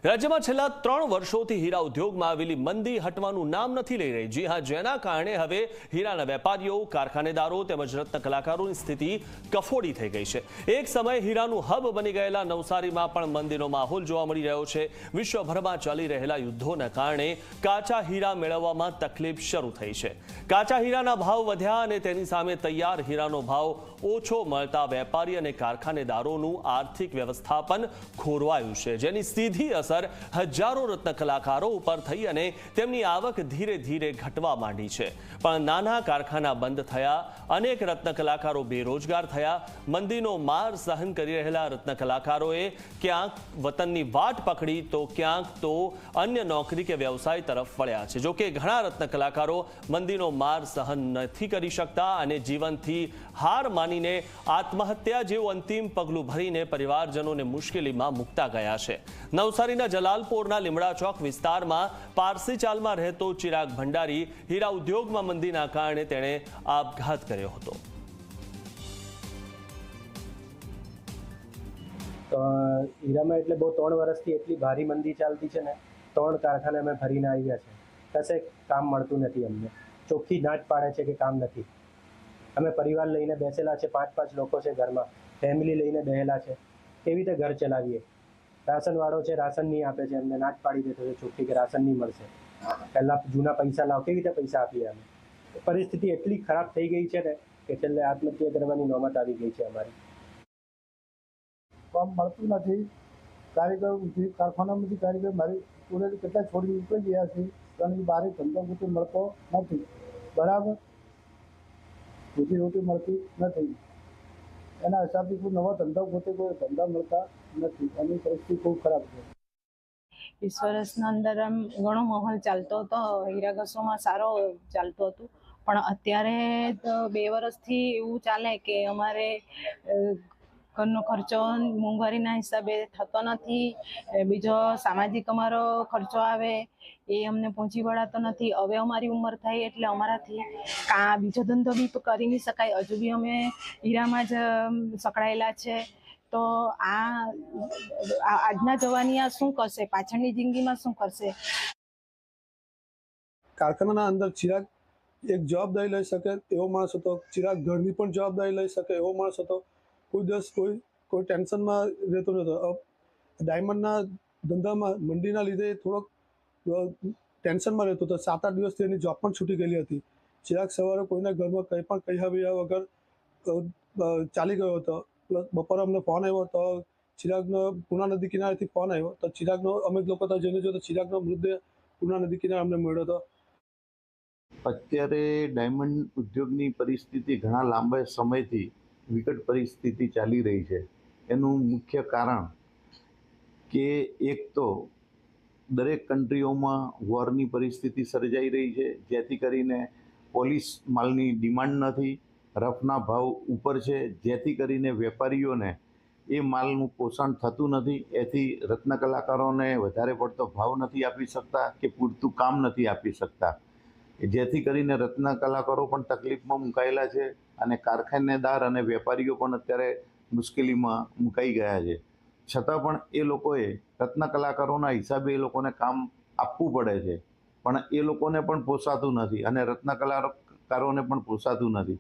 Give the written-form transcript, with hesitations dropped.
રાજ્યમાં છેલ્લા 3 વર્ષોથી હીરા ઉદ્યોગમાં આવેલી મંદી હટવાનું નામ નથી લઈ રહી। જી હા, જેના કારણે હવે હીરાના વેપારીઓ, કારખાનેદારો તેમજ રત્ન કલાકારોની સ્થિતિ કફોડી થઈ ગઈ છે। એક સમયે હીરાનું હબ બની ગયેલા નવસારીમાં પણ મંદીનો માહોલ જોવા મળી રહ્યો છે। વિશ્વભરમાં ચાલી રહેલા યુદ્ધોના કારણે કાચા હીરા મેળવવામાં તકલીફ શરૂ થઈ છે। કાચા હીરાના ભાવ વધ્યા અને તેની સામે તૈયાર હીરાનો ભાવ ઓછો મળતા વેપારી અને કારખાનેદારોનું આર્થિક વ્યવસ્થાપન ખોરવાયું છે, જેની સીધી અસર હજારો રત્ન કલાકારો ઉપર થઈ અને તેમની આવક ધીરે ધીરે ઘટવા માંડી છે। પણ નાના કારખાના બંધ થયા, અનેક રત્ન કલાકારો બેરોજગાર થયા। મંદીનો માર સહન કરી રહેલા રત્ન કલાકારોએ ક્યાંક વતનની વાટ પકડી તો ક્યાંક તો અન્ય નોકરી કે વ્યવસાય તરફ વળ્યા છે। જો કે ઘણા રત્ન કલાકારો મંદીનો માર સહન નથી કરી શકતા અને જીવનથી હાર માનીને આત્મહત્યા જેવું અંતિમ પગલું ભરીને પરિવારજનોને મુશ્કેલીમાં મુકતા ગયા છે। નવસારીના જલાલપોરના લીમડા ચોક વિસ્તારમાં પારસી ચાલમાં રહેતો ચિરાગ ભંડારી હીરા ઉદ્યોગમાં મંદીના કારણે તેણે આપઘાત કર્યો હતો। તો હીરામાં એટલે બહુ 3 વર્ષથી એટલી ભારી મંદી ચાલતી છે ને, 3 કારખાને અમે ભરીને આવ્યા છે, કશે કામ મળતું નથી। અમને ચોખ્ખી નાટ પાડે છે કે કામ નથી। અમે પરિવાર લઈને બેસેલા છે, 5-5 લોકો છે ઘરમાં, ફેમિલી લઈને બેસેલા છે। કેવી રીતે ઘર ચલાવીએ? રાશનવાળો છે, રાશન નહીં આપે છે, અમને નાટ પાડી દેતો છે ચોખ્ખી કે રાશન નહીં મળશે। પહેલાં જૂના પૈસા લાવો, કેવી રીતે પૈસા આપીએ અમે? પરિસ્થિતિ એટલી ખરાબ થઈ ગઈ છે ને કે છેલ્લે આત્મહત્યા કરવાની નોબત આવી ગઈ છે અમારી। કામ મળતું નથી। કારીગર કારખાનામાંથી કારીગર મારી જોડે કેટલા છોડી નીકળી ગયા છે, કારણ કે બહાર ધંધો ગોતી મળતો નથી, બરાબર રોજી મળતી નથી। એના હિસાબથી કોઈ નવો ધંધો ગોતે, કોઈ ધંધા મળતા નથી। એની પરિસ્થિતિ ખૂબ ખરાબ છે। 20 વર્ષના અંદર આમ ઘણો માહોલ ચાલતો હતો, હીરા ઘસોમાં સારો ચાલતું હતું, પણ અત્યારે તો 2 વર્ષથી એવું ચાલે કે અમારે ઘરનો ખર્ચો મોંઘવારીના હિસાબે થતો નથી। બીજો સામાજિક અમારો ખર્ચો આવે એ અમને પહોંચી વળાતો નથી। હવે અમારી ઉંમર થઈ એટલે અમારાથી બીજો ધંધો બી કરી નહીં શકાય, હજુ બી અમે હીરામાં જ સકળાયેલા છે। તો આજના જવાની આ શું કરશે, પાછળની જિંદગીમાં શું કરશે? કારખાનાના અંદર ચિરાગ એક જવાબદારી લઈ શકે એવો માણસ હતો, ચિરાગ ઘરની પણ જવાબદારી લઈ શકે એવો માણસ હતો। કોઈ દિવસ કોઈ ટેન્શનમાં રહેતો નહોતો। ડાયમંડના ધંધામાં મંદીના લીધે થોડોક ટેન્શનમાં રહેતો હતો। 7-8 દિવસથી એની જોબ પણ છૂટી ગયેલી હતી। ચિરાગ સવારે કોઈના ઘરમાં કંઈ પણ કહ્યા વગર ચાલી ગયો હતો। પ્લસ બપોરે અમને ફોન આવ્યો તો ચિરાગનો પૂર્ણા નદી કિનારેથી ફોન આવ્યો તો ચિરાગનો અમે લોકો તો જઈને જોયો તો ચિરાગનો મૃતદેહ પૂર્ણા નદી કિનારે અમને મળ્યો હતો। અત્યારે ડાયમંડ ઉદ્યોગની પરિસ્થિતિ ઘણા લાંબા સમયથી વિકટ પરિસ્થિતિ ચાલી રહી છે। એનું મુખ્ય કારણ કે એક તો દરેક કન્ટ્રીઓમાં વોરની પરિસ્થિતિ સર્જાઈ રહી છે, જેથી કરીને પોલિશ માલની ડિમાન્ડ નથી, રફના ભાવ ઉપર છે, જેથી કરીને વેપારીઓને એ માલનું પોષણ થતું નથી। એથી રત્ન કલાકારોને વધારે પડતો ભાવ નથી આપી શકતા કે પૂરતું કામ નથી આપી શકતા, જેથી કરીને રત્ન કલાકારો પણ તકલીફમાં મુકાયેલા છે અને કારખાનેદાર અને વેપારીઓ પણ અત્યારે મુશ્કેલીમાં મુકાઈ ગયા છે। છતાં પણ એ લોકોએ રત્ન કલાકારોના હિસાબે એ લોકોને કામ આપવું પડે છે, પણ એ લોકોને પણ પોસાતું નથી અને રત્ન કલાકારોને પણ પોસાતું નથી।